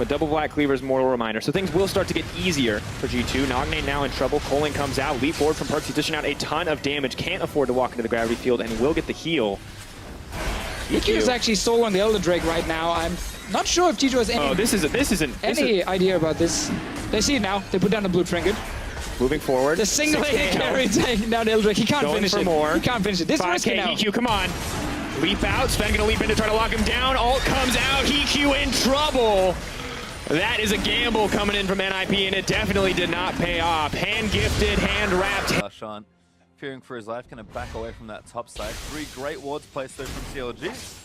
but double black cleaver is mortal reminder. So things will start to get easier for G2. Nognate now in trouble. Colin comes out, leap forward from Perks. He's dishing out a ton of damage. Can't afford to walk into the gravity field and will get the heal. EQ is actually solo on the Elder Drake right now. I'm not sure if G2 has any idea about this. They see it now. They put down the blue trinket. Moving forward. The single AD carry taking down Elder Drake. He can't finish it. More. He can't finish it. This is risky now. EQ, come on. Leap out. Sven gonna leap in to try to lock him down. Ult comes out. EQ in trouble. That is a gamble coming in from NIP, and it definitely did not pay off. Hand gifted, hand wrapped. Sean, fearing for his life, gonna back away from that top side. 3 great wards placed there from CLG.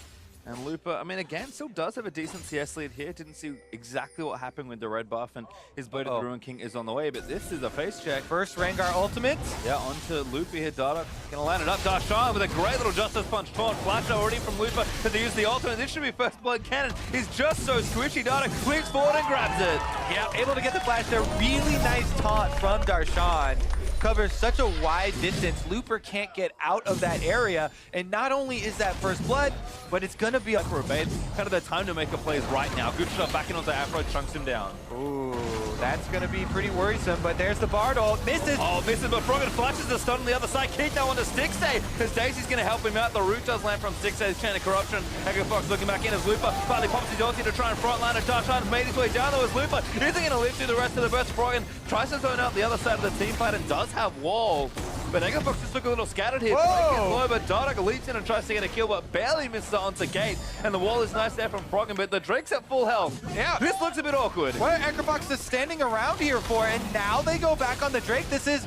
And Looper, I mean, again, still does have a decent CS lead here. Didn't see exactly what happened with the red buff, and his Blade of the Ruin King is on the way, but this is a face check. First Rengar ultimate. Yeah, onto Looper here. Dada gonna land it up. Darshan with a great little Justice Punch taunt. Flash already from Looper to use the ultimate. This should be first blood cannon. He's just so squishy. Dada leaps forward and grabs it. Yeah, able to get the flash there. Really nice taunt from Darshan. Covers such a wide distance. Looper can't get out of that area, and not only is that first blood, but it's gonna be for a bait. Kind of the time to make a play is right now. Good shot back in onto Afro, chunks him down. Ooh, that's gonna be pretty worrisome, but there's the Bard ult. Misses! Oh, misses, but Froggen flashes the stun on the other side. Keith now on the Stixay, because Daisy's gonna help him out. The root does land from Stixay's Chain of Corruption. Echo Fox looking back in as Looper. Finally pops his ulti to try and frontline it. Darshan's made his way down though as Looper isn't gonna live through the rest of the burst. Froggen tries to zone out the other side of the team fight and does have wall. But Echo Fox just look a little scattered here. Low, but Dardak leaps in and tries to get a kill, but barely misses it onto Gate. And the wall is nice there from Froggen, but the Drake's at full health. Yeah. This looks a bit awkward. What are Echo Fox just standing around here for? And now they go back on the Drake. This is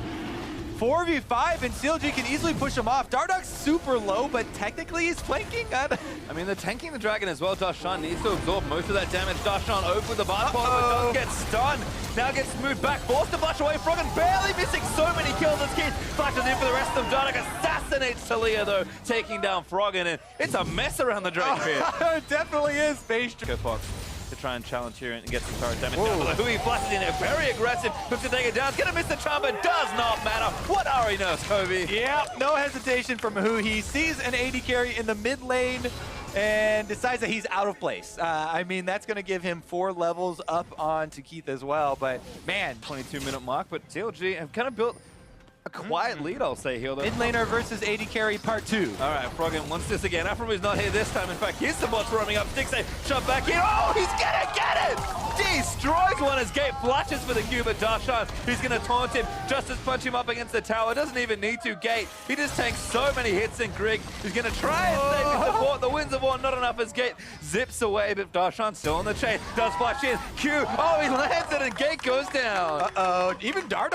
4v5, and CLG can easily push him off. Dardak's super low, but technically he's flanking. I mean, they're tanking the Dragon as well. Darshan needs to absorb most of that damage. Darshan over with the Bard Bottom, but does get stunned. Now gets moved back, forced to flash away. Froggen barely missing so many kills as Keith flashes in for the rest of them. Dardak assassinates Talia, though, taking down Froggen, and it's a mess around the Drake pit. It definitely is. Face Fox to try and challenge here and get some turret damage down. But Hui flashes in there, very aggressive, looks to take it down. It's gonna miss the charm, but does not matter. What Ari knows, Kobe? Yeah, no hesitation from Hui. He sees an AD carry in the mid lane and decides that he's out of place. I mean, that's going to give him 4 levels up onto Keith as well, but man. 22-minute mark, but CLG have kind of built a quiet lead, I'll say here. Mid laner versus AD carry part 2. All right, Froggen wants this again. Aphromoo is not here this time. In fact, here's the bots roaming up. Stixay shot back here. Oh, he's gonna get it! Destroys one as Gate flashes for the Q, but Darshan, who's gonna taunt him, Justice punch him up against the tower. Doesn't even need to. Gate, he just takes so many hits, and Greg is gonna try and save his support. The Winds of War not enough as Gate zips away, but Darshan still on the chain. Does flash in. Q, oh, he lands it, and Gate goes down. Uh-oh, even Dart.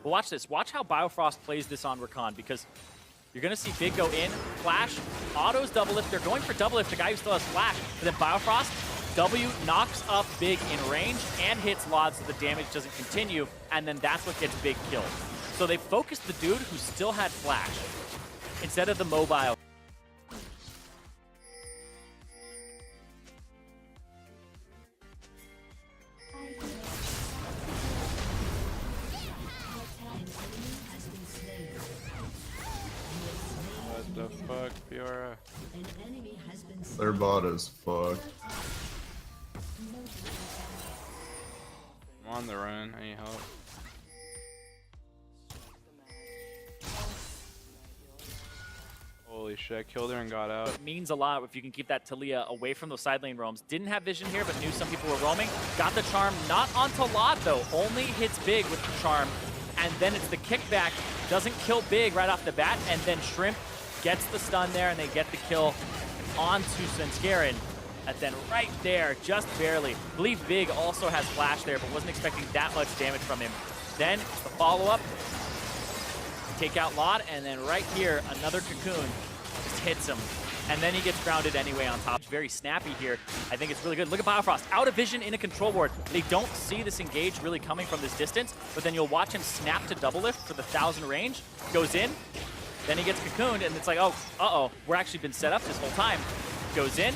But watch this. Watch how Biofrost plays this on Rakan, because you're going to see Big go in, flash, autos doublelift. They're going for doublelift, the guy who still has flash. But then Biofrost, W knocks up Big in range and hits Lod so the damage doesn't continue, and then that's what gets Big killed. So they focused the dude who still had flash instead of the mobile. What the fuck, Fiora? Their bot is fucked. I'm on the run, I need help. Holy shit, I killed her and got out. It means a lot if you can keep that Talia away from those side lane roams. Didn't have vision here, but knew some people were roaming. Got the charm, not onto Lod though, only hits Big with the charm. And then it's the kickback, doesn't kill Big right off the bat, and then Shrimp gets the stun there, and they get the kill onto Svenskeren. And then right there, just barely. I believe Big also has flash there, but wasn't expecting that much damage from him. Then the follow-up, take out Lod, and then right here, another Cocoon just hits him. And then he gets grounded anyway on top. Very snappy here. I think it's really good. Look at Biofrost, out of vision in a control ward. They don't see this engage really coming from this distance, but then you'll watch him snap to double lift for the 1,000 range, goes in, then he gets cocooned, and it's like, oh, uh-oh, we're actually been set up this whole time. Goes in,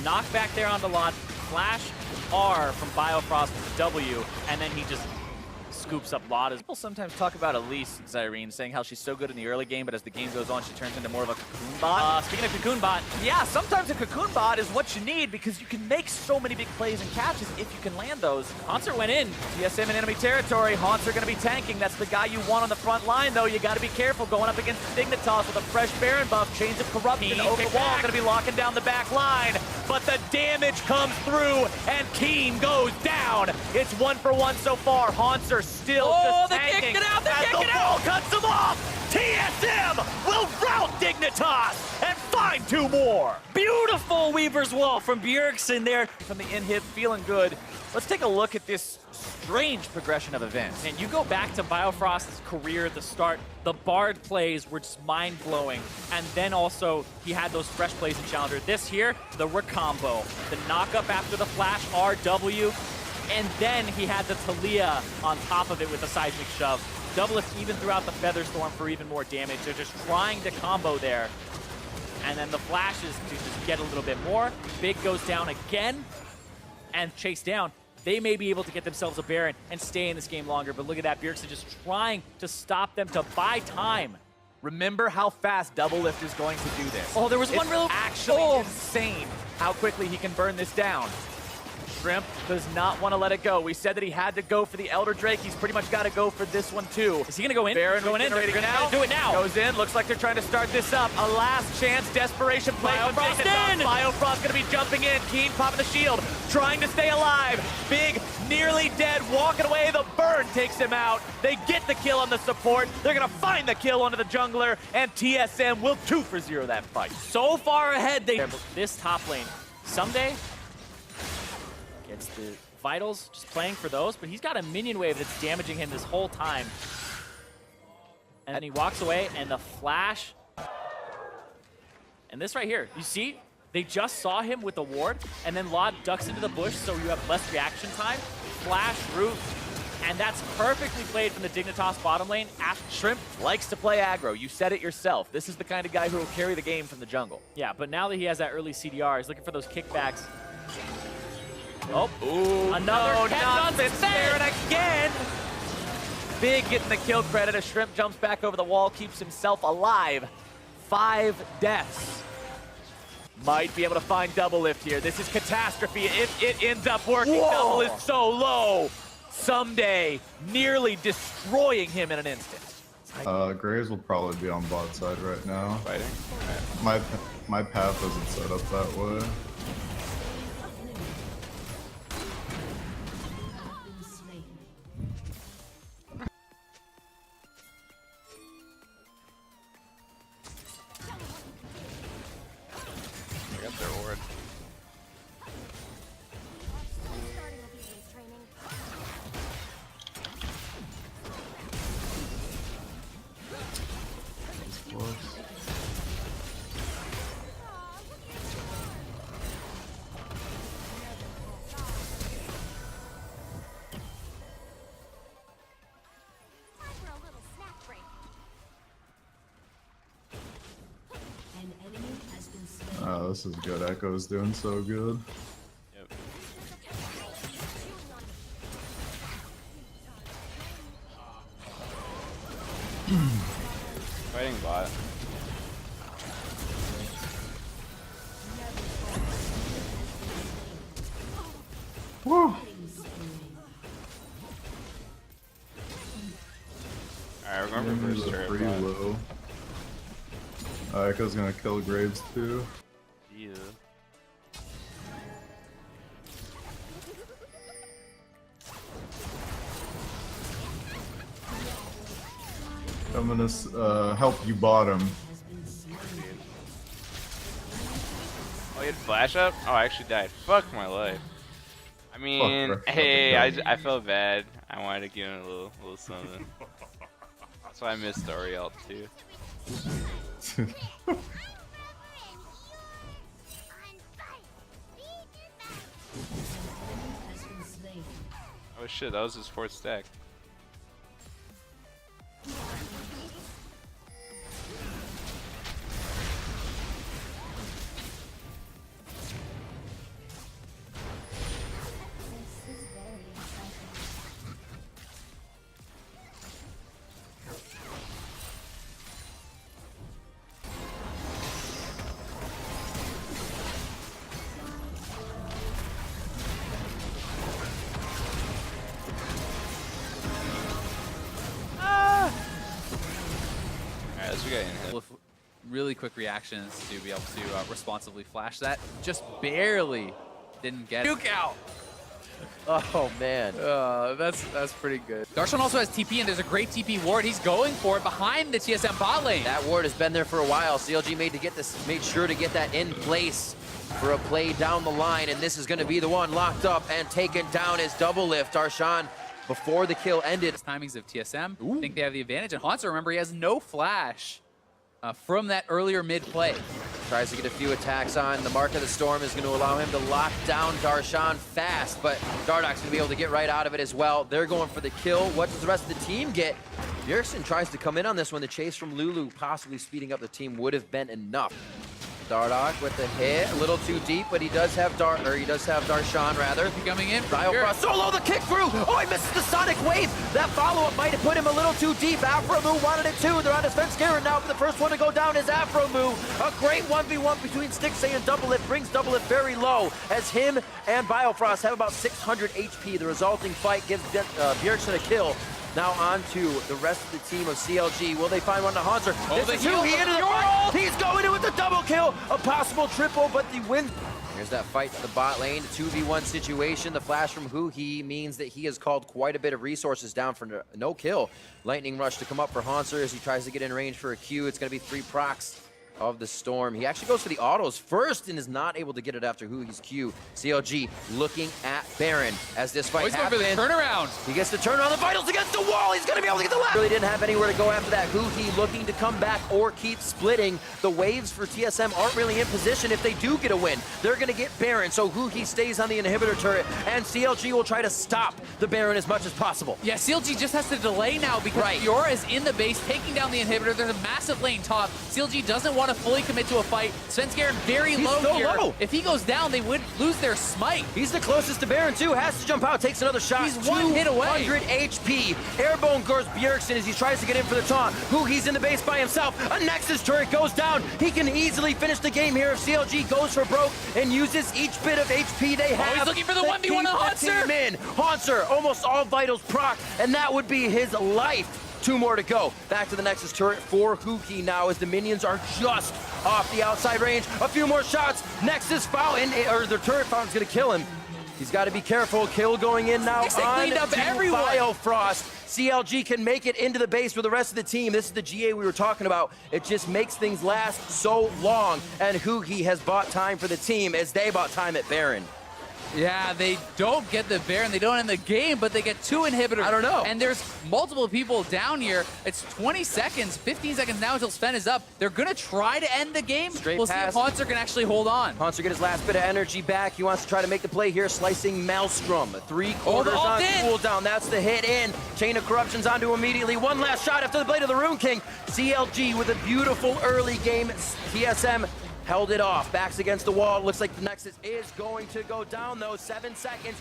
knock back there onto Lod, flash R from Biofrost with the W, and then he just scoops up Lod. People sometimes talk about Elise, Zyrene, saying how she's so good in the early game, but as the game goes on, she turns into more of a cocoon bot. Speaking of cocoon bot, Yeah, sometimes a cocoon bot is what you need because you can make so many big plays and catches if you can land those. Haunter went in. TSM in enemy territory. Haunts are going to be tanking. That's the guy you want on the front line, though. You got to be careful going up against Dignitas with a fresh Baron buff. Chains of Corruption Keen over the kick wall. back. Going to be locking down the back line. But the damage comes through, and Keen goes down. It's 1-for-1 so far. Haunts are still just they're tanking. kicking it out, they're as kicking the it ball cuts them off. TSM will rout Dignitas and find 2 more. Beautiful Weaver's Wall from Bjergsen there. From the in-hit, feeling good. Let's take a look at this strange progression of events. And you go back to Biofrost's career at the start, the Bard plays were just mind-blowing. And then also, he had those fresh plays in Challenger. This here, the recombo, the knock-up after the flash, RW, and then he had the Talia on top of it with the seismic shove. Doublelift even throughout the Featherstorm for even more damage. They're just trying to combo there. And then the flashes to just get a little bit more. Big goes down again and chase down. They may be able to get themselves a Baron and stay in this game longer, but look at that, Bjergsen just trying to stop them to buy time. Remember how fast Doublelift is going to do this. Oh, there was one real... Actually insane how quickly he can burn this down. Shrimp does not want to let it go. We said that he had to go for the Elder Drake. He's pretty much got to go for this one too. Is he going to go in? Baron going in. They're regenerating going to do it now. Goes in. Looks like they're trying to start this up. A last chance desperation play. Biofrost in. Biofrost going to be jumping in. Keen popping the shield. Trying to stay alive. Big nearly dead. Walking away. The burn takes him out. They get the kill on the support. They're going to find the kill onto the jungler. And TSM will 2-for-0 that fight. So far ahead. This top lane. Someday gets the vitals, just playing for those, but he's got a minion wave that's damaging him this whole time. And then he walks away, and the flash. And this right here, you see? They just saw him with the ward, and then Lod ducks into the bush so you have less reaction time. Flash, root, and that's perfectly played from the Dignitas bottom lane. Shrimp likes to play aggro. You said it yourself. This is the kind of guy who will carry the game from the jungle. Yeah, but now that he has that early CDR, he's looking for those kickbacks. Oh, ooh, another nonsense Baron again. Big getting the kill credit as Shrimp jumps back over the wall, keeps himself alive. 5 deaths. Might be able to find Doublelift here. This is catastrophe if it ends up working. Double is so low. Someday, nearly destroying him in an instant. Graves will probably be on bot side right now. Fighting? My path isn't set up that way. I got their ward. Oh, this is good. Echo's doing so good. Yep. Fighting bot. Woo! Alright, we're going for Enemies first are turret pretty bot. low. Echo's gonna kill Graves too. Yeah. I'm gonna help you bottom. Oh, you had flash up? Oh, I actually died. Fuck my life. I mean, Fuck, hey, I felt bad. I wanted to give him a little something. That's why I missed the Oriel too. Oh shit, that was his 4th stack. We got inhib. With really quick reactions to be able to responsibly flash that. Just barely didn't get it. Juke out. Oh, man. That's pretty good. Darshan also has TP, and there's a great TP ward. He's going for it behind the TSM bot lane. That ward has been there for a while. CLG made sure to get that in place for a play down the line, and this is going to be the one locked up and taken down as doublelift. Darshan, before the kill ended. Timings of TSM, I think they have the advantage. And Hanser, remember, he has no flash from that earlier mid play. Tries to get a few attacks on. The Mark of the Storm is going to allow him to lock down Darshan fast, but Dardoch's going to be able to get right out of it as well. They're going for the kill. What does the rest of the team get? Bjergsen tries to come in on this one. The chase from Lulu possibly speeding up the team would have been enough. Dardoch with the hit, a little too deep, but he does have Darshan rather. Coming in from Biofrost solo the kick through. Oh, he misses the Sonic Wave. That follow-up might have put him a little too deep. aphromoo wanted it too. They're on his fence Garen now, but the first one to go down is aphromoo. A great 1v1 between Stixxay and doublelift brings doublelift very low, as him and Biofrost have about 600 HP. The resulting fight gives Bjergsen a kill. Now on to the rest of the team of CLG. Will they find one to Hanser? Oh, this is who he into the fight. He's going in with the double kill. A possible triple, but the win. Here's that fight to the bot lane. 2v1 situation. The flash from Huhi means that he has called quite a bit of resources down for no kill. Lightning rush to come up for Hanser as he tries to get in range for a Q. It's going to be 3 procs of the Storm. He actually goes for the autos first and is not able to get it after Huhi's Q. CLG looking at Baron as this fight happens. He's going for the turnaround. He gets the turn on the vitals against the wall. He's going to be able to get the last. Really didn't have anywhere to go after that. Huhi looking to come back or keep splitting. The waves for TSM aren't really in position. If they do get a win, they're going to get Baron. So Huhi stays on the inhibitor turret, and CLG will try to stop the Baron as much as possible. Yeah, CLG just has to delay now because Fiora is in the base, taking down the inhibitor. There's a massive lane top. CLG doesn't want to fully commit to a fight. Svenskeren very low so here. Low. If he goes down, they would lose their smite. He's the closest to Baron too. Has to jump out, takes another shot. He's 1 hit away. 200 HP. Airborne goes Bjergsen as he tries to get in for the taunt. Huhi's in the base by himself. A Nexus turret goes down. He can easily finish the game here if CLG goes for broke and uses each bit of HP they have. He's looking for the 1v1 on Hanser. Hanser, almost all vitals proc, and that would be his life. 2 more to go. Back to the Nexus turret for Huhi now as the minions are just off the outside range. A few more shots. Nexus fountain, or the turret fountain's gonna kill him. He's got to be careful. Kill going in now on Biofrost. CLG can make it into the base with the rest of the team. This is the GA we were talking about. It just makes things last so long. And Huhi has bought time for the team as they bought time at Baron. Yeah, they don't get the Baron. They don't end the game, but they get 2 inhibitors. I don't know. And there's multiple people down here. It's 20 seconds, 15 seconds now until Sven is up. They're going to try to end the game. We'll see if Hanser can actually hold on. Hanser get his last bit of energy back. He wants to try to make the play here, slicing Maelstrom. 3/4 on cooldown. That's the hit in. Chain of Corruption's onto immediately. One last shot after the Blade of the Rune King. CLG with a beautiful early game. TSM held it off. Backs against the wall. Looks like the Nexus is going to go down, though. 7 seconds.